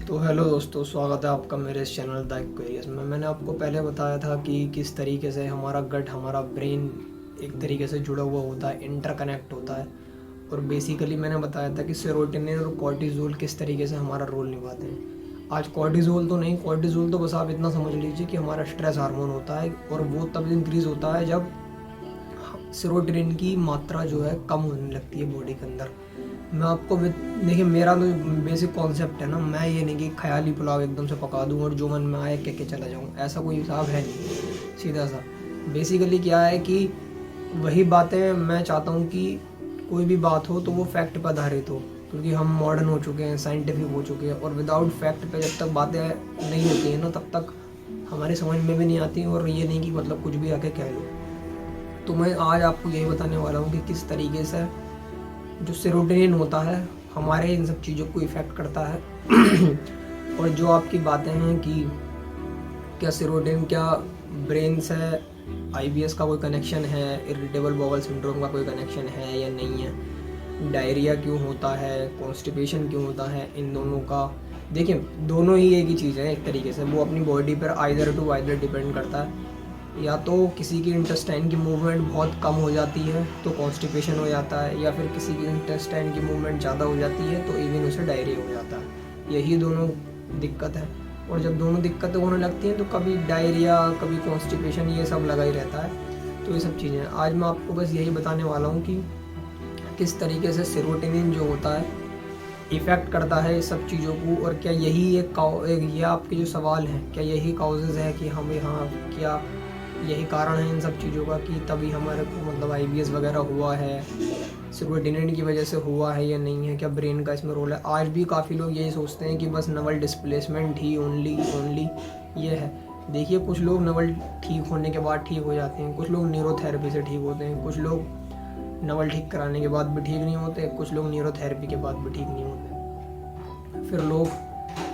तो हेलो दोस्तों, स्वागत है आपका मेरे इस चैनल द एक्वेरियस में। मैंने आपको पहले बताया था कि किस तरीके से हमारा गट, हमारा ब्रेन एक तरीके से जुड़ा हुआ होता है, इंटरकनेक्ट होता है। और बेसिकली मैंने बताया था कि सेरोटोनिन और कॉर्टिजोल किस तरीके से हमारा रोल निभाते हैं। आज कॉर्टिजोल तो नहीं, कॉर्टिजोल तो बस आप इतना समझ लीजिए कि हमारा स्ट्रेस हार्मोन होता है, और वो तब इंक्रीज़ होता है जब सेरोटोनिन की मात्रा जो है कम होने लगती है बॉडी के अंदर। मैं आपको देखिए, मेरा तो बेसिक कॉन्सेप्ट है ना, मैं ये नहीं कि ख्याली पुलाव एकदम से पका दूँ और जो मन में आए कह के चला जाऊँ, ऐसा कोई हिसाब है नहीं। सीधा सा बेसिकली क्या है कि वही बातें मैं चाहता हूँ कि कोई भी बात हो तो वो फैक्ट पर आधारित हो, क्योंकि हम मॉडर्न हो चुके हैं, साइंटिफिक हो चुके हैं, और विदाउट फैक्ट पे जब तक बातें नहीं होती हैं ना, तब तक हमारे समझ में भी नहीं आती। और ये नहीं कि मतलब कुछ भी आके कह लो। तो मैं आज आपको यही बताने वाला हूँ कि किस तरीके से जो सेरोटोनिन होता है हमारे इन सब चीज़ों को इफ़ेक्ट करता है। और जो आपकी बातें हैं कि क्या सेरोटोनिन क्या ब्रेन से आईबीएस का कोई कनेक्शन है, इरिटेबल बाउल सिंड्रोम का कोई कनेक्शन है या नहीं है, डायरिया क्यों होता है, कॉन्स्टिपेशन क्यों होता है, इन दोनों का देखिए, दोनों ही एक ही चीज़ है एक तरीके से। वो अपनी बॉडी पर आइदर डिपेंड करता है। या तो किसी की इंटेस्टाइन की मूवमेंट बहुत कम हो जाती है तो कॉन्स्टिपेशन हो जाता है, या फिर किसी की इंटेस्टाइन की मूवमेंट ज़्यादा हो जाती है तो इवन उसे डायरिया हो जाता है। यही दोनों दिक्कत है। और जब दोनों दिक्कतें होने लगती हैं तो कभी डायरिया, कभी कॉन्स्टिपेशन, ये सब लगा ही रहता है। तो ये सब चीज़ें आज मैं आपको बस यही बताने वाला हूँ कि किस तरीके से सेरोटोनिन जो होता है इफ़ेक्ट करता है इस सब चीज़ों को। और क्या यही ये आपके जो सवाल हैं, क्या यही काउजेज़ है कि हम यहाँ, क्या यही कारण है इन सब चीज़ों का कि तभी हमारे को मतलब आईबीएस वगैरह हुआ है, सेरोटोनिन की वजह से हुआ है या नहीं है, क्या ब्रेन का इसमें रोल है। आज भी काफ़ी लोग यही सोचते हैं कि बस नवल डिस्प्लेसमेंट ही ओनली ये है। देखिए, कुछ लोग नवल ठीक होने के बाद ठीक हो जाते हैं, कुछ लोग न्यूरोथेरेपी से ठीक होते हैं, कुछ लोग नवल ठीक कराने के बाद भी ठीक नहीं होते, कुछ लोग न्यूरोथेरेपी के बाद भी ठीक नहीं होते। फिर लोग,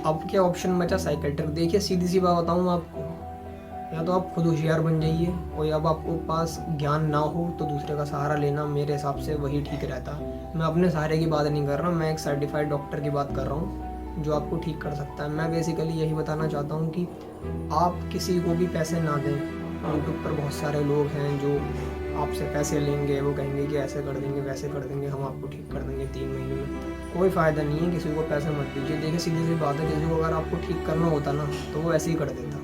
अब क्या ऑप्शन बचा, साइकेट्रिक। देखिए, सीधी सी बात बताऊँ आपको, या तो आप खुद होशियार बन जाइए, और अब आपको पास ज्ञान ना हो तो दूसरे का सहारा लेना मेरे हिसाब से वही ठीक रहता। मैं अपने सहारे की बात नहीं कर रहा, मैं एक सर्टिफाइड डॉक्टर की बात कर रहा हूँ जो आपको ठीक कर सकता है। मैं बेसिकली यही बताना चाहता हूँ कि आप किसी को भी पैसे ना दें। यूट्यूब पर बहुत सारे लोग हैं जो आपसे पैसे लेंगे, वो कहेंगे कि ऐसे कर देंगे, वैसे कर देंगे, हम आपको ठीक कर देंगे 3 महीने में। कोई फ़ायदा नहीं है, किसी को पैसे मत दीजिए। देखिए, सीधी सी बात है, किसी को अगर आपको ठीक करना होता ना तो वो ऐसे ही कर देता।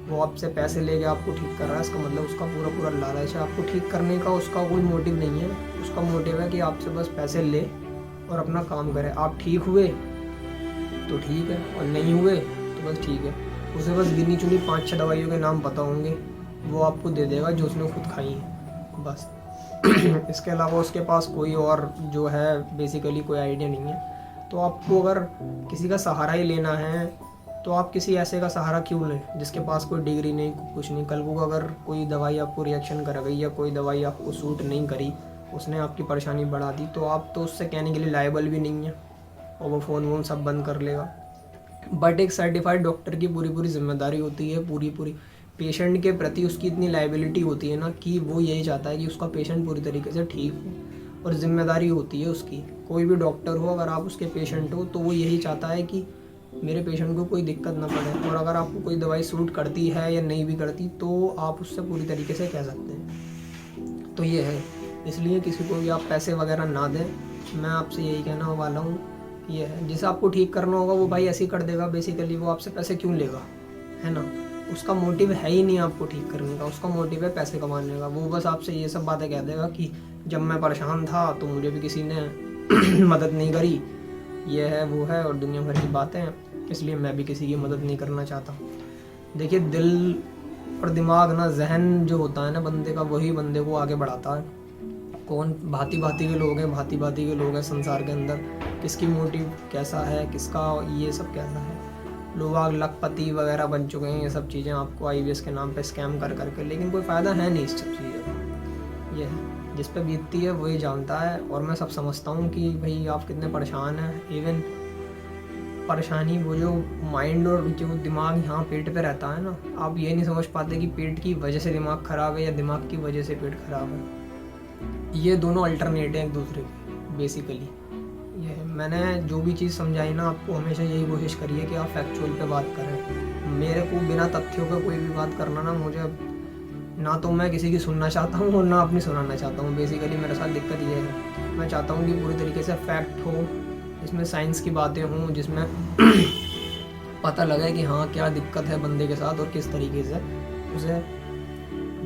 वो आपसे पैसे लेके आपको ठीक कर रहा है, इसका मतलब उसका पूरा लालच है आपको ठीक करने का। उसका कोई मोटिव नहीं है, उसका मोटिव है कि आपसे बस पैसे ले और अपना काम करे। आप ठीक हुए तो ठीक है, और नहीं हुए तो बस ठीक है। उसे बस गिनी चुनी 5-6 दवाइयों के नाम पता होंगे, वो आपको दे देगा जो उसने खुद खाई है, बस। इसके अलावा उसके पास कोई और जो है बेसिकली कोई आइडिया नहीं है। तो आपको अगर किसी का सहारा ही लेना है तो आप किसी ऐसे का सहारा क्यों लें जिसके पास कोई डिग्री नहीं, कुछ नहीं। कल को अगर कोई दवाई आपको रिएक्शन कर गई या कोई दवाई आपको सूट नहीं करी, उसने आपकी परेशानी बढ़ा दी, तो आप तो उससे कहने के लिए लायबल भी नहीं है, और वो फ़ोन वोन सब बंद कर लेगा। बट एक सर्टिफाइड डॉक्टर की पूरी जिम्मेदारी होती है, पूरी पेशेंट के प्रति उसकी इतनी लायबिलिटी होती है ना कि वो यही चाहता है कि उसका पेशेंट पूरी तरीके से ठीक हो, और जिम्मेदारी होती है उसकी। कोई भी डॉक्टर हो, अगर आप उसके पेशेंट हो तो वो यही चाहता है कि मेरे पेशेंट को कोई दिक्कत ना पड़े। और अगर आपको कोई दवाई सूट करती है या नहीं भी करती तो आप उससे पूरी तरीके से कह सकते हैं। तो ये है, इसलिए किसी को भी आप पैसे वगैरह ना दें। मैं आपसे यही कहना वाला हूँ, ये है, जिसे आपको ठीक करना होगा वो भाई ऐसे ही कर देगा। बेसिकली वो आपसे पैसे क्यों लेगा, है ना। उसका मोटिव है ही नहीं आपको ठीक करने का, उसका मोटिव है पैसे कमाने का। वो बस आपसे ये सब बातें कह देगा कि जब मैं परेशान था तो मुझे भी किसी ने मदद नहीं करी, ये है वो है, और दुनिया भर की बातें हैं, इसलिए मैं भी किसी की मदद नहीं करना चाहता। देखिए, दिल और दिमाग ना, जहन जो होता है ना बंदे का, वही बंदे को आगे बढ़ाता है। कौन भांति भांति के लोग हैं संसार के अंदर, किसकी मोटिव कैसा है, किसका ये सब कैसा है। लोग आग लखपति वगैरह बन चुके हैं, ये सब चीज़ें आपको आईबीएस के नाम पे स्कैम कर करके, लेकिन कोई फ़ायदा है नहीं इस सब चीज़ों का। ये है, जिस पे बीतती है वही जानता है। और मैं सब समझता हूँ कि भाई आप कितने परेशान हैं। इवन परेशानी वो जो माइंड और जो दिमाग यहाँ पेट पे रहता है ना, आप ये नहीं समझ पाते कि पेट की वजह से दिमाग ख़राब है या दिमाग की वजह से पेट ख़राब है। ये दोनों अल्टरनेट हैं एक दूसरे के बेसिकली। ये है। मैंने जो भी चीज़ समझाई ना आपको, हमेशा यही कोशिश करिए कि आप फैक्चुअल पे बात करें। मेरे को बिना तथ्यों पे कोई भी बात करना ना, मुझे ना तो मैं किसी की सुनना चाहता हूँ और ना अपनी सुनाना चाहता हूँ। बेसिकली मेरे साथ दिक्कत ये है, मैं चाहता हूँ कि पूरी तरीके से फैक्ट हो, इसमें साइंस की बातें हों, जिसमें पता लगे कि हाँ क्या दिक्कत है बंदे के साथ और किस तरीके से उसे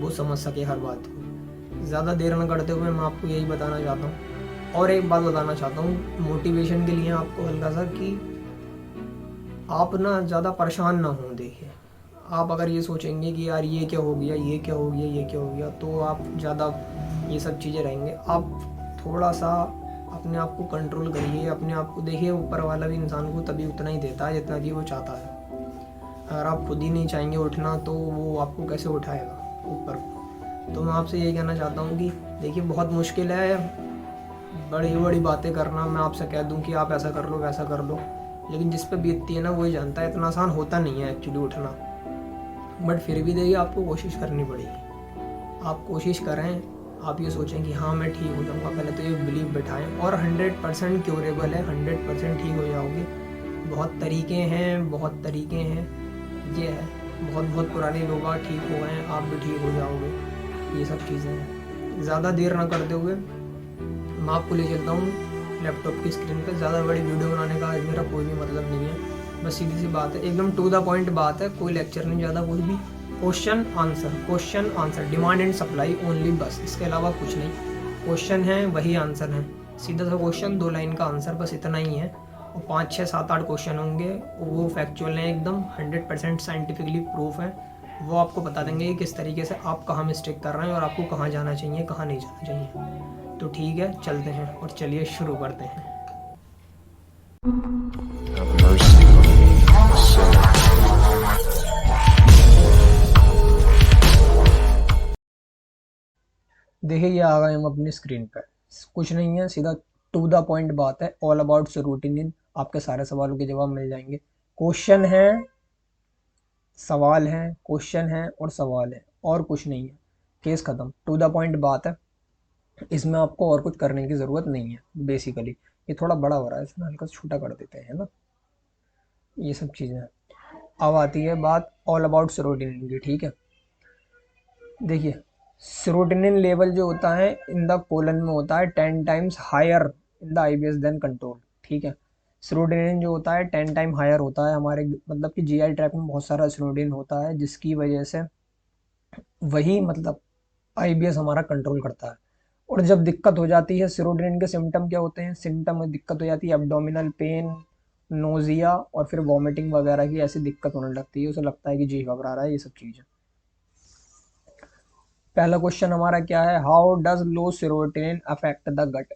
वो समझ सके हर बात को। ज़्यादा देर न करते हुए मैं आपको यही बताना चाहता हूँ। और एक बात बताना चाहता हूँ मोटिवेशन के लिए आपको हल्का सा, कि आप ना ज़्यादा परेशान ना हों। देखिए, आप अगर ये सोचेंगे कि यार ये क्या हो गया, ये क्या हो गया, ये क्या हो गया, तो आप ज़्यादा ये सब चीज़ें रहेंगे। आप थोड़ा सा अपने आप को कंट्रोल करिए, अपने आप को देखिए। ऊपर वाला भी इंसान को तभी उतना ही देता है जितना कि वो चाहता है। अगर आप खुद ही नहीं चाहेंगे उठना, तो वो आपको कैसे उठाएगा ऊपर को। तो मैं आपसे यही कहना चाहता हूँ कि देखिए, बहुत मुश्किल है बड़ी बड़ी बातें करना। मैं आपसे कह दूँ कि आप ऐसा कर लो, वैसा कर लो, लेकिन जिस पे बीतती है ना वही जानता है। इतना आसान होता नहीं है एक्चुअली उठना, बट फिर भी देखिए आपको कोशिश करनी पड़ेगी। आप कोशिश करें, आप ये सोचें कि हाँ मैं ठीक हो जाऊँगा। पहले तो ये बिलीव बिठाएं, और 100% क्योरेबल है, 100% ठीक हो जाओगे। बहुत तरीके हैं, बहुत तरीके हैं। ये है, बहुत बहुत पुराने लोग ठीक हो गए हैं, आप भी ठीक हो जाओगे। ये सब चीज़ें हैं। ज़्यादा देर ना करते हुए मैं आपको ले चलता हूँ लैपटॉप की स्क्रीन पर। ज़्यादा बड़ी वीडियो बनाने का आज मेरा कोई भी मतलब नहीं है, बस सीधी सी बात है, एकदम टू द पॉइंट बात है। कोई लेक्चर नहीं, ज़्यादा कुछ भी। Question answer, demand and supply only, बस, इसके अलावा कुछ नहीं। क्वेश्चन है वही आंसर है, सीधा सा क्वेश्चन, 2 लाइन का आंसर, बस इतना ही है। और 5, 6, 7, 8 क्वेश्चन होंगे, वो फैक्चुअल हैं एकदम, 100% साइंटिफिकली प्रूफ है। वो आपको बता देंगे कि किस तरीके से आप कहाँ मिस्टेक कर रहे हैं और आपको कहाँ जाना चाहिए, कहाँ नहीं जाना चाहिए। तो ठीक है, चलते हैं और चलिए शुरू करते हैं। देखिए, ये आ गए हम अपनी स्क्रीन पर। कुछ नहीं है, सीधा टू द पॉइंट बात है। ऑल अबाउट सेरोटोनिन, आपके सारे सवालों के जवाब मिल जाएंगे। क्वेश्चन है, सवाल है, क्वेश्चन है और सवाल है, और कुछ नहीं है। केस खत्म, टू द पॉइंट बात है। इसमें आपको और कुछ करने की ज़रूरत नहीं है। बेसिकली ये थोड़ा बड़ा हो रहा है, इसमें हल्का छोटा कर देते हैं ना, ये सब चीज़ें। अब आती है बात ऑल अबाउट सेरोटोनिन की, ठीक है। देखिए, सेरोटोनिन लेवल जो होता है इन द कोलन में होता है 10 times higher in the IBS than control, ठीक है। सेरोटोनिन जो होता है 10 टाइम हायर होता है हमारे, मतलब कि जीआई ट्रैक में बहुत सारा सेरोटोनिन होता है, जिसकी वजह से वही मतलब आईबीएस हमारा कंट्रोल करता है। और जब दिक्कत हो जाती है, सेरोटोनिन के सिम्टम क्या होते हैं, सिम्टम में दिक्कत हो जाती है एब्डोमिनल पेन, नोजिया और फिर वॉमिटिंग वगैरह की ऐसी दिक्कत होने लगती है। उसे लगता है कि जी घबरा रहा है, ये सब चीज़ें। पहला क्वेश्चन हमारा क्या है, how does low serotonin affect the gut.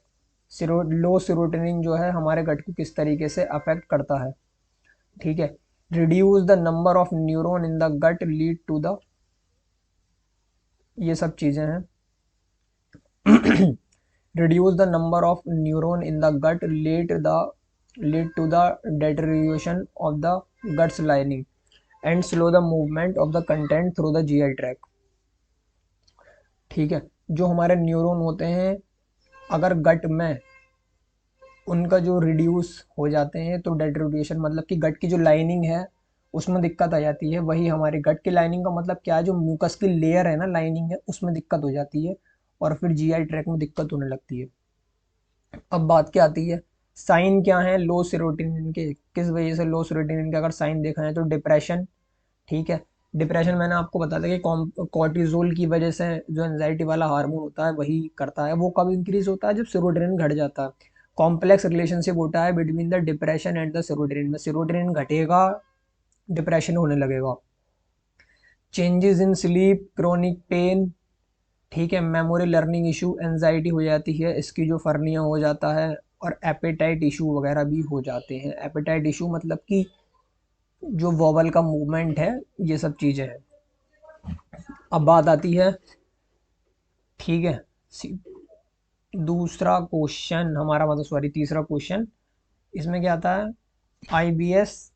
Low serotonin जो है हमारे गट को किस तरीके से अफेक्ट करता है, ठीक है। Reduce the number of neuron in the gut lead to the, ये सब चीज़ें हैं। reduce the number of neuron in the gut lead to the deterioration of the gut's lining and slow the movement of the content through the GI tract, ठीक है। जो हमारे neuron होते हैं, अगर गट में उनका जो रिड्यूस हो जाते हैं, तो डेटरोटेशन मतलब कि गट की जो लाइनिंग है उसमें दिक्कत आ जाती है। वही हमारे गट की लाइनिंग का मतलब क्या है, जो म्यूकस की लेयर है ना, लाइनिंग है, उसमें दिक्कत हो जाती है और फिर जीआई ट्रैक में दिक्कत होने लगती है। अब बात क्या आती है, साइन क्या है लो सेरोटोनिन के, किस वजह से लो सेरोटोनिन के अगर साइन देखा है तो डिप्रेशन, ठीक है। डिप्रेशन मैंने आपको बता दिया कि कॉर्टिजोल की वजह से जो एंजाइटी वाला हार्मोन होता है वही करता है। वो कब इंक्रीज होता है, जब सेरोटोनिन घट जाता है। कॉम्प्लेक्स रिलेशनशिप होता है between the depression and the serotonin में, सेरोटोनिन घटेगा, डिप्रेशन होने लगेगा। Changes in sleep, chronic pain, ठीक है, मेमोरी लर्निंग इशू, एनजाइटी हो जाती है, इसकी जो फर्निया हो जाता है, और एपेटाइट इशू वगैरह भी हो जाते हैं। एपेटाइट इशू मतलब कि जो वोवल का मूवमेंट है, ये सब चीज़ें हैं। अब बात आती है, ठीक है, दूसरा क्वेश्चन हमारा, मतलब सॉरी तीसरा क्वेश्चन, इसमें क्या आता है, IBS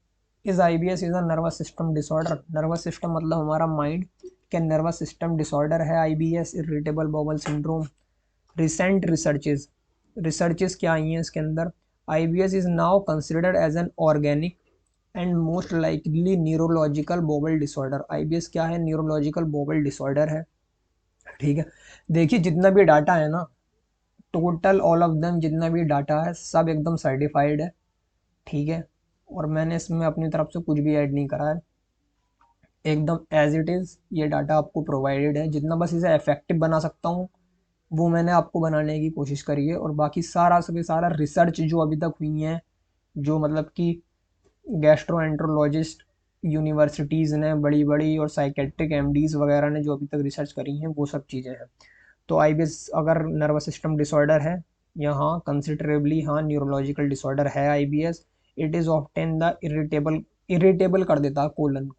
IBS is a nervous system disorder. Nervous system मतलब हमारा माइंड, क्या नर्वस सिस्टम डिसऑर्डर है IBS, irritable bowel syndrome. Recent researches क्या आई हैं इसके अंदर, IBS is now considered as an organic and most likely neurological bowel disorder. IBS क्या है? न्यूरोलॉजिकल बोवल डिसऑर्डर है। ठीक है, देखिए जितना भी डाटा है ना, टोटल ऑल ऑफ देम जितना भी डाटा है सब एकदम सर्टिफाइड है। ठीक है, और मैंने इसमें अपनी तरफ से कुछ भी ऐड नहीं करा है, एकदम एज इट इज़ ये डाटा आपको प्रोवाइडेड है। जितना बस इसे इफेक्टिव बना सकता हूँ वो मैंने आपको बनाने की कोशिश करी है, और बाकी सारा से सारा रिसर्च जो अभी तक हुई है, जो मतलब कि गैस्ट्रोएंट्रोलॉजिस्ट यूनिवर्सिटीज़ ने बड़ी बड़ी और साइकेट्रिक एमडीज वगैरह ने जो अभी तक रिसर्च करी हैं, वो सब चीज़ें हैं। तो आईबीएस अगर नर्वस सिस्टम डिसऑर्डर है या हाँ कंसिडरेबली हाँ न्यूरोलॉजिकल डिसऑर्डर है IBS, it is often the irritable कर देता है कोलन को।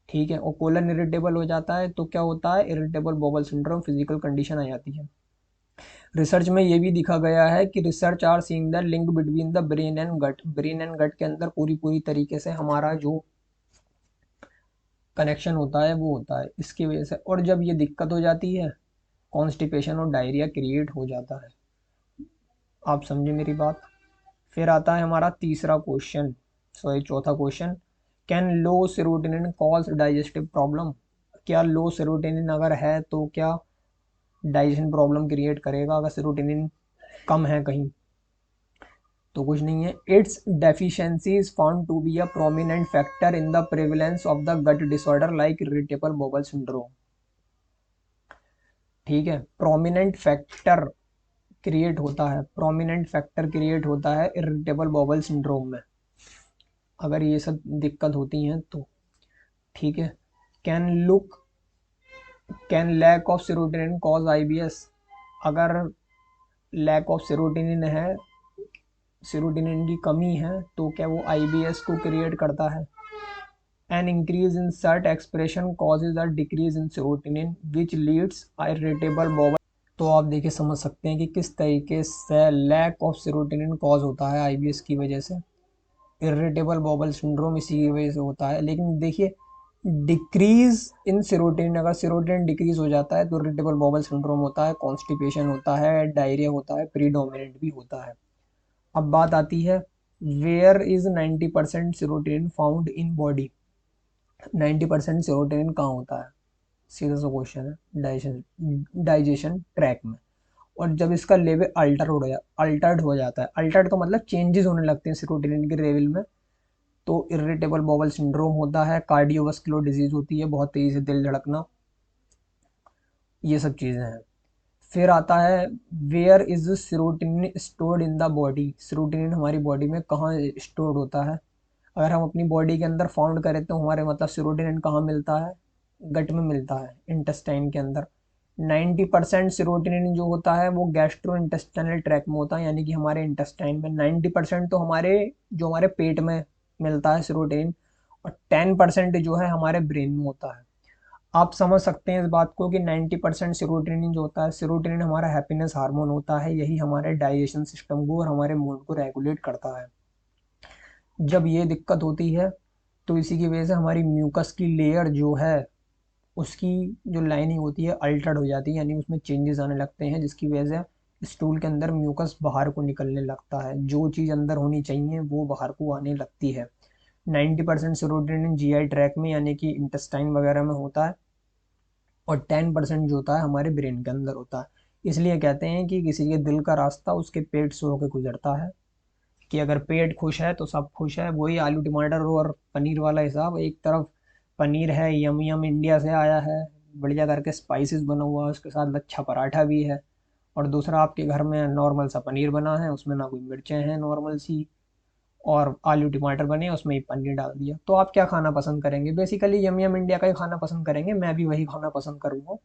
ठीक है, और कोलन इरिटेबल हो जाता है तो क्या होता है? Irritable bowel syndrome physical condition आ जाती है। रिसर्च में ये भी दिखा गया है कि research are seeing the link between the brain and gut, brain and gut के अंदर पूरी तरीके से हमारा जो कनेक्शन होता है वो होता है इसकी वजह से। और जब ये दिक्कत हो जाती है, कॉन्स्टिपेशन और डायरिया क्रिएट हो जाता है। आप समझे मेरी बात? फिर आता है हमारा तीसरा क्वेश्चन, सॉरी चौथा question, can low serotonin cause digestive problem? क्या लो सेरोटोनिन अगर है तो क्या डाइजेशन प्रॉब्लम क्रिएट करेगा अगर सेरोटोनिन कम है कहीं? तो कुछ नहीं है। Its deficiency is found to be a prominent factor in the prevalence of the gut disorder like irritable bowel syndrome. ठीक है, प्रोमिनेंट फैक्टर क्रिएट होता है, प्रोमिनेंट फैक्टर क्रिएट होता है इरिटेबल बॉवल सिंड्रोम में अगर ये सब दिक्कत होती हैं तो। ठीक है, can can lack of serotonin cause IBS? अगर लैक ऑफ सेरोटोनिन है, सेरोटोनिन की कमी है, तो क्या वो आईबीएस को क्रिएट करता है? An increase in shirt expression causes a decrease in serotonin which leads irritable bowel. तो आप देखिए समझ सकते हैं कि किस तरीके से लैक ऑफ सेरोटोनिन कॉज होता है आईबीएस की वजह से। इरिटेबल बॉवल सिंड्रोम इसी की वजह से होता है। लेकिन देखिए डिक्रीज इन सेरोटोनिन, अगर सेरोटोनिन डिक्रीज हो जाता है तो इरिटेबल बॉवल सिंड्रोम होता है, कॉन्स्टिपेशन होता है, डायरिया होता है, प्रीडोमिनेंट भी होता है। अब बात आती है where is 90% serotonin found in body? 90% serotonin कहाँ होता है? सीधा सा क्वेश्चन है, डाइजेशन ट्रैक में। और जब इसका लेवल अल्टर्ड हो जाता है, अल्टर्ड का मतलब चेंजेस होने लगते हैं सेरोटोनिन के लेवल में, तो इरिटेबल बॉवल सिंड्रोम होता है, कार्डियोवास्कुलर डिजीज होती है, बहुत तेजी से दिल धड़कना, ये सब चीज़ें हैं। फिर आता है where is serotonin stored in the body? Serotonin हमारी बॉडी में कहाँ स्टोर्ड होता है? अगर हम अपनी बॉडी के अंदर फाउंड करें तो हमारे मतलब सेरोटोनिन कहाँ मिलता है? गट में मिलता है, इंटेस्टाइन के अंदर। 90% सेरोटोनिन जो होता है वो गैस्ट्रो इंटेस्टाइनल ट्रैक में होता है, यानी कि हमारे इंटेस्टाइन में। 90% तो हमारे पेट में मिलता है सेरोटोनिन, और 10% जो है हमारे ब्रेन में होता है। आप समझ सकते हैं इस बात को कि 90% सेरोटोनिन जो होता है, सेरोटोनिन हमारा हैप्पीनेस हार्मोन होता है, यही हमारे डाइजेशन सिस्टम को और हमारे मूड को रेगुलेट करता है। जब ये दिक्कत होती है तो इसी की वजह से हमारी म्यूकस की लेयर जो है उसकी जो लाइनिंग होती है अल्टर्ड हो जाती है, यानी उसमें चेंजेस आने लगते हैं, जिसकी वजह से स्टूल के अंदर म्यूकस बाहर को निकलने लगता है, जो चीज़ अंदर होनी चाहिए वो बाहर को आने लगती है। 90% सेरोटोनिन जीआई ट्रैक में यानी कि इंटेस्टाइन वगैरह में होता है, और 10% जो होता है हमारे ब्रेन के अंदर होता है। इसलिए कहते हैं कि किसी के दिल का रास्ता उसके पेट से होकर गुजरता है, कि अगर पेट खुश है तो सब खुश है। वही आलू टमाटर और पनीर वाला हिसाब, एक तरफ पनीर है यम यम इंडिया से आया है, बढ़िया करके स्पाइसेस बना हुआ है, उसके साथ लच्छा पराठा भी है, और दूसरा आपके घर में नॉर्मल सा पनीर बना है, उसमें ना कोई मिर्चें हैं नॉर्मल सी, और आलू टमाटर बने उसमें ही पनीर डाल दिया। तो आप क्या खाना पसंद करेंगे? बेसिकली यम यम इंडिया का ही खाना पसंद करेंगे, मैं भी वही खाना पसंद करूँगा।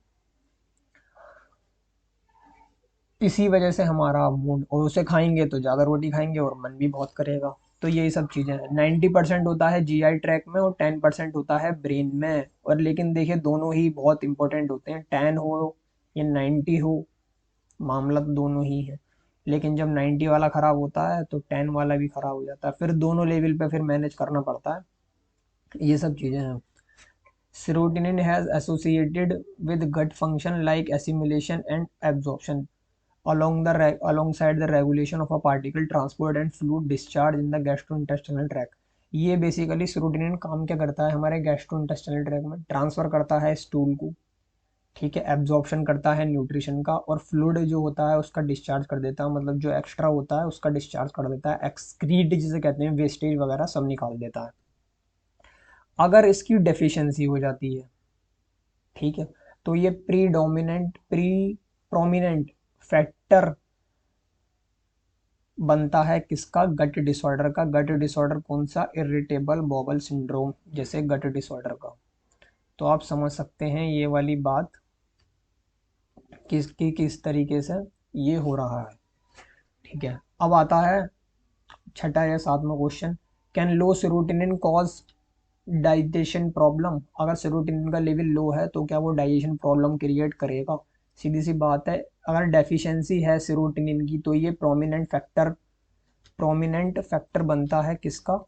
इसी वजह से हमारा मूड, और उसे खाएंगे तो ज़्यादा रोटी खाएंगे और मन भी बहुत करेगा। तो यही सब चीज़ें हैं। 90% होता है जीआई ट्रैक में और 10% होता है ब्रेन में। और लेकिन देखिए दोनों ही बहुत इंपॉर्टेंट होते हैं, 10 हो या 90 हो, मामला तो दोनों ही है। लेकिन जब 90 वाला ख़राब होता है तो 10 वाला भी ख़राब हो जाता है, फिर दोनों लेवल पे फिर मैनेज करना पड़ता है। ये सब चीज़ें हैं। Serotonin has associated with gut function like assimilation and absorption. alongside the regulation of a particle transport and fluid discharge in the gastrointestinal tract। ये बेसिकली सेरोटोनिन काम क्या करता है हमारे गैस्ट्रोइंटेस्टिनल ट्रैक्ट में, ट्रांसफर करता है स्टूल को, ठीक है, एब्जॉर्प्शन करता है न्यूट्रिशन का, और फ्लूइड जो होता है उसका डिस्चार्ज कर देता है, मतलब जो एक्स्ट्रा होता है उसका डिस्चार्ज कर देता है, एक्सक्रीट जिसे कहते हैं, वेस्टेज वगैरह सब निकाल देता है। अगर इसकी डेफिशिएंसी हो जाती है, ठीक है, तो ये प्रोमिनेंट फैक्टर बनता है किसका, गट डिसऑर्डर का। गट डिसऑर्डर कौन सा, इरिटेबल बॉवल सिंड्रोम जैसे गट डिसऑर्डर का। तो आप समझ सकते हैं ये वाली बात किस तरीके से ये हो रहा है, ठीक है। अब आता है छठा या सातवां question, can low serotonin cause digestion problem. अगर सेरोटोनिन का लेवल लो है तो क्या वो डाइजेशन प्रॉब्लम क्रिएट करेगा। सीधी सी बात है, अगर डेफिशिएंसी है सेरोटोनिन की तो ये प्रोमिनेंट फैक्टर बनता है किसका,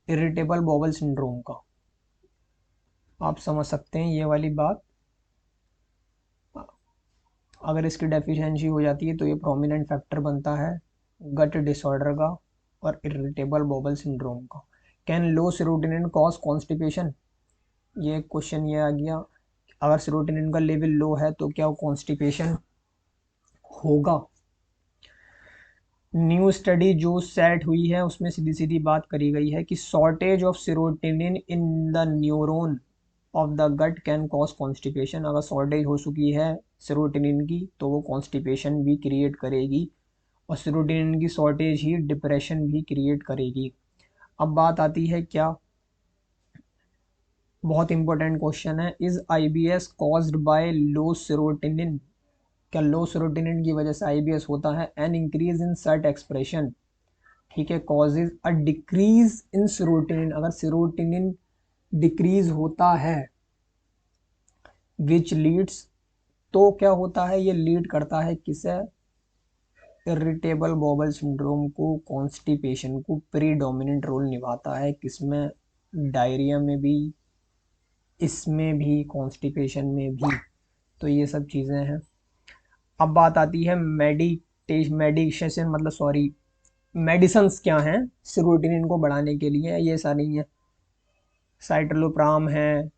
इरिटेबल बॉवल सिंड्रोम का। आप समझ सकते हैं ये वाली बात, अगर इसकी डेफिशिएंसी हो जाती है तो ये प्रोमिनेंट फैक्टर बनता है गट डिसऑर्डर का और इरिटेबल बॉवल सिंड्रोम का। Can low serotonin cause constipation, ये क्वेश्चन ये आ गया, अगर सेरोटोनिन का लेवल लो है तो क्या कॉन्स्टिपेशन होगा। न्यू स्टडी जो सेट हुई है उसमें सीधी सीधी बात करी गई है कि shortage of serotonin in the neuron of the gut can cause constipation. अगर शॉर्टेज हो चुकी है सेरोटोनिन की तो वो कॉन्स्टिपेशन भी क्रिएट करेगी, और सेरोटोनिन की शॉर्टेज ही डिप्रेशन भी क्रिएट करेगी। अब बात आती है क्या, बहुत इंपॉर्टेंट क्वेश्चन है, is IBS caused by low serotonin. क्या लो सेरोटोनिन की वजह से आईबीएस होता है। An increase in shirt expression, ठीक है, causes a decrease in serotonin. अगर सेरोटोनिन डिक्रीज होता है विच लीड्स, तो क्या होता है, ये लीड करता है किसे, इरिटेबल बॉवल सिंड्रोम को, कॉन्स्टिपेशन को, प्रीडोमिनेंट रोल निभाता है किसमें, डायरिया में भी, इसमें भी, कॉन्स्टिपेशन में भी। तो ये सब चीज़ें हैं। अब बात आती है मेडिकेशन, मतलब सॉरी, मेडिसन्स क्या हैं सेरोटोनिन को बढ़ाने के लिए। ये सारी हैं, साइट्रोप्राम है,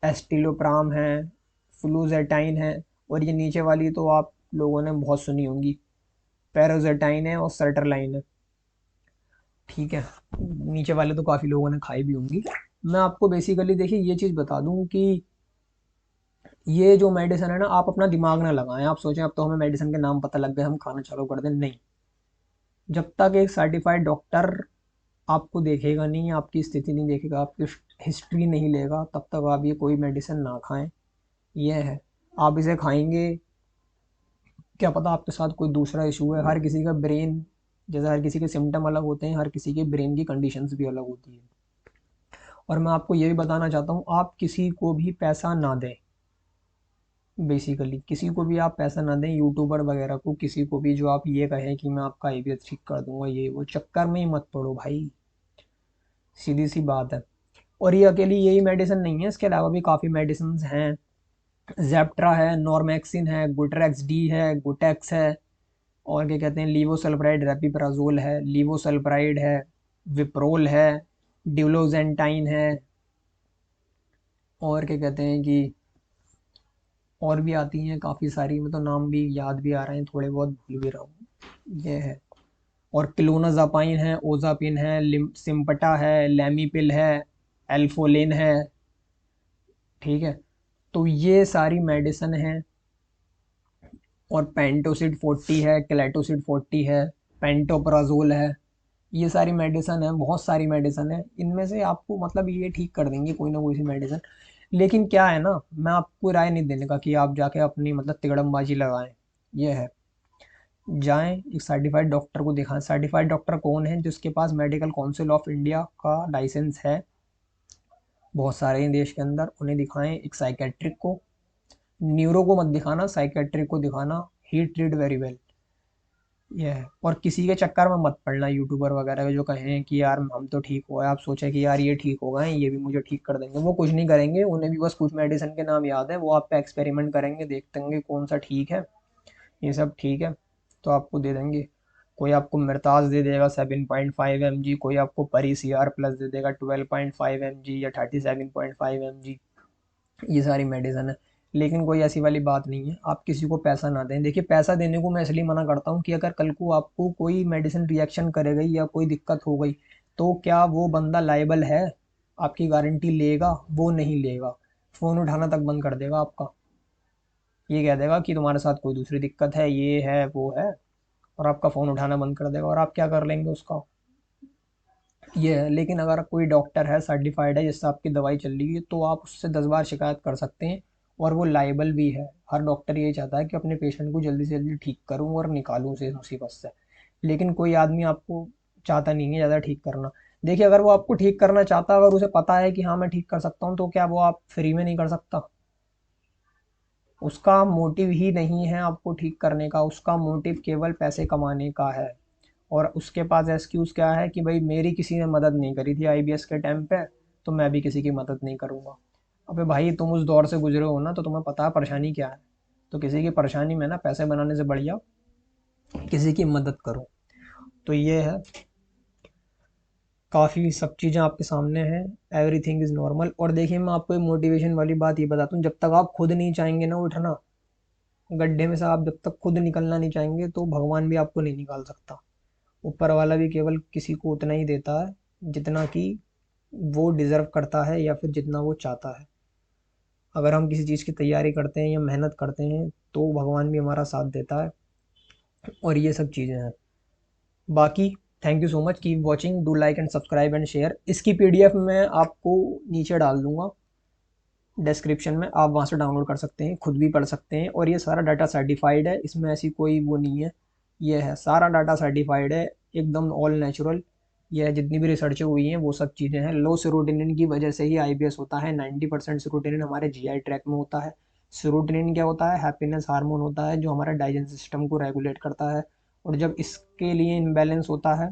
एस्टिलोप्राम है, फ्लूजेटाइन है, और ये नीचे वाली तो आप लोगों ने बहुत सुनी होंगी, पैराजेटाइन है और सर्टरलाइन है, ठीक है। नीचे वाले तो काफ़ी लोगों ने खाई भी होंगी। मैं आपको बेसिकली देखिए ये चीज़ बता दूं कि ये जो मेडिसिन है ना, आप अपना दिमाग ना लगाएं, आप सोचें अब तो हमें मेडिसिन के नाम पता लग गए हम खाना चालू कर दें, नहीं। जब तक एक सर्टिफाइड डॉक्टर आपको देखेगा नहीं, आपकी स्थिति नहीं देखेगा, आपकी हिस्ट्री नहीं लेगा, तब तक आप ये कोई मेडिसिन ना खाएं। ये है, आप इसे खाएंगे, क्या पता आपके साथ कोई दूसरा इशू है। हर किसी का ब्रेन, जैसे हर किसी के सिम्टम अलग होते हैं, हर किसी के ब्रेन की कंडीशंस भी अलग होती है। और मैं आपको ये भी बताना चाहता हूँ, आप किसी को भी पैसा ना दें, बेसिकली किसी को भी आप पैसा ना दें, यूट्यूबर वगैरह को, किसी को भी जो आप ये कहें कि मैं आपका आईबीएस ठीक कर दूंगा, ये वो चक्कर में ही मत पड़ो भाई, सीधी सी बात है। और ये अकेली यही मेडिसिन नहीं है, इसके अलावा भी काफ़ी मेडिसिन हैं, जेप्ट्रा है, नॉर्मेक्सिन है, गुटरेक्स डी है, गुटेक्स है, और क्या कहते हैं, लीवोसल्फराइड रेपिप्राजोल है, लीवोसल्फराइड है, विप्रोल है, ड्यूलोजेंटाइन है, और क्या कहते हैं कि और भी आती हैं काफ़ी सारी, मैं तो नाम भी याद भी आ रहे हैं, थोड़े बहुत भूल भी रहा हूँ, ये है। और क्लोनाजापाइन है, ओजापिन है, सिम्पटा है, लैमीपिल है, एल्फोलिन है, ठीक है। तो ये सारी मेडिसिन है, और पेंटोसिड 40 है, क्लेटोसिड 40 है, पेंटोप्राजोल है, ये सारी मेडिसिन है, बहुत सारी मेडिसिन है। इनमें से आपको मतलब ये ठीक कर देंगे कोई ना कोई सी मेडिसिन। लेकिन क्या है ना, मैं आपको राय नहीं देने का कि आप जाके अपनी मतलब तिकड़मबाजी लगाएं, ये है, जाएं एक सर्टिफाइड डॉक्टर को दिखाएं। सर्टिफाइड डॉक्टर कौन है, जिसके पास मेडिकल काउंसिल ऑफ इंडिया का लाइसेंस है, बहुत सारे हैं देश के अंदर, उन्हें दिखाएं। एक साइकेट्रिक को, न्यूरो को मत दिखाना, साइकेट्रिक को दिखाना, ही ट्रीट वेरी वेल, ये है। और किसी के चक्कर में मत पड़ना, यूट्यूबर वगैरह के जो कहें कि यार हम तो ठीक हो गए, आप सोचें कि यार ये ठीक हो गए, ये भी मुझे ठीक कर देंगे, वो कुछ नहीं करेंगे, उन्हें भी बस कुछ मेडिसिन के नाम याद है, वो आप पे एक्सपेरिमेंट करेंगे, देखते हैं कौन सा ठीक है, ये सब ठीक है तो आपको दे देंगे। कोई आपको मिर्ताज दे देगा 7.5 mg, कोई आपको परी CR प्लस दे देगा 12.5 mg या 37.5 mg। ये सारी मेडिसिन है, लेकिन कोई ऐसी वाली बात नहीं है आप किसी को पैसा ना दें। देखिए पैसा देने को मैं इसलिए मना करता हूँ कि अगर कल को आपको कोई मेडिसिन रिएक्शन करे गई या कोई दिक्कत हो गई तो क्या वो बंदा लाइबल है? आपकी गारंटी लेगा? वो नहीं लेगा। फ़ोन उठाना तक बंद कर देगा आपका। ये कह देगा कि तुम्हारे साथ कोई दूसरी दिक्कत है, ये है वो है, और आपका फ़ोन उठाना बंद कर देगा। और आप क्या कर लेंगे उसका? ये है। लेकिन अगर कोई डॉक्टर है, सर्टिफाइड है, जिससे आपकी दवाई चल रही है, तो आप उससे 10 बार शिकायत कर सकते हैं और वो लाइबल भी है। हर डॉक्टर यही चाहता है कि अपने पेशेंट को जल्दी से जल्दी ठीक करूँ और निकालूँ उसे इस मुसीबत से। लेकिन कोई आदमी आपको चाहता नहीं है ज़्यादा ठीक करना। देखिए अगर वो आपको ठीक करना चाहता है, अगर उसे पता है कि हाँ मैं ठीक कर सकता हूँ, तो क्या वो आप फ्री में नहीं कर सकता? उसका मोटिव ही नहीं है आपको ठीक करने का, उसका मोटिव केवल पैसे कमाने का है। और उसके पास एक्सक्यूज़ क्या है कि भाई मेरी किसी ने मदद नहीं करी थी IBS के टाइम पे, तो मैं भी किसी की मदद नहीं करूँगा। अबे भाई तुम उस दौर से गुजरे हो ना, तो तुम्हें पता है परेशानी क्या है। तो किसी की परेशानी में ना पैसे बनाने से बढ़िया किसी की मदद करो। तो ये है, काफ़ी सब चीज़ें आपके सामने हैं। Everything is normal. और देखिए मैं आपको एक मोटिवेशन वाली बात ये बताता हूँ, जब तक आप खुद नहीं चाहेंगे ना उठना गड्ढे में से, आप जब तक खुद निकलना नहीं चाहेंगे, तो भगवान भी आपको नहीं निकाल सकता। ऊपर वाला भी केवल किसी को उतना ही देता है जितना कि वो डिज़र्व करता है या फिर जितना वो चाहता है। अगर हम किसी चीज़ की तैयारी करते हैं या मेहनत करते हैं तो भगवान भी हमारा साथ देता है। और ये सब चीज़ें हैं। बाकी thank you so much, keep watching, do like and subscribe and share. इसकी PDF मैं आपको नीचे डाल दूंगा डिस्क्रिप्शन में, आप वहाँ से डाउनलोड कर सकते हैं, खुद भी पढ़ सकते हैं। और ये सारा डाटा सर्टिफाइड है, इसमें ऐसी कोई वो नहीं है। ये है सारा डाटा सर्टिफाइड है, एकदम ऑल नेचुरल। ये जितनी भी रिसर्चें हुई हैं वो सब चीज़ें हैं। लो सेरोटोनिन की वजह से ही IBS होता है। 90% सेरोटोनिन हमारे GI ट्रैक में होता है। सेरोटोनिन क्या होता है? हैप्पीनेस हार्मोन होता है जो हमारा डाइजेशन सिस्टम को रेगुलेट करता है। और जब इसके लिए इम्बैलेंस होता है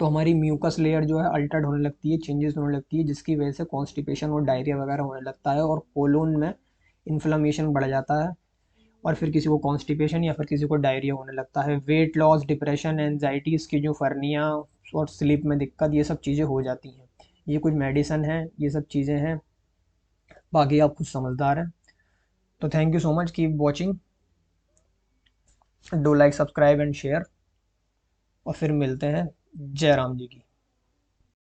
तो हमारी म्यूकस लेयर जो है अल्टर्ड होने लगती है, चेंजेस होने लगती है, जिसकी वजह से कॉन्स्टिपेशन और डायरिया वगैरह होने लगता है और कोलोन में इन्फ्लेमेशन बढ़ जाता है। और फिर किसी को कॉन्स्टिपेशन या फिर किसी को डायरिया होने लगता है। वेट लॉस, डिप्रेशन, एनजाइटी, इसकी जो फर्निया और स्लीप में दिक्कत, ये सब चीज़ें हो जाती हैं। ये कुछ मेडिसन है, ये सब चीज़ें हैं। बाकी आप खुद समझदार हैं। तो thank you so much, keep watching, do like subscribe and share. और फिर मिलते हैं। जय राम जी की।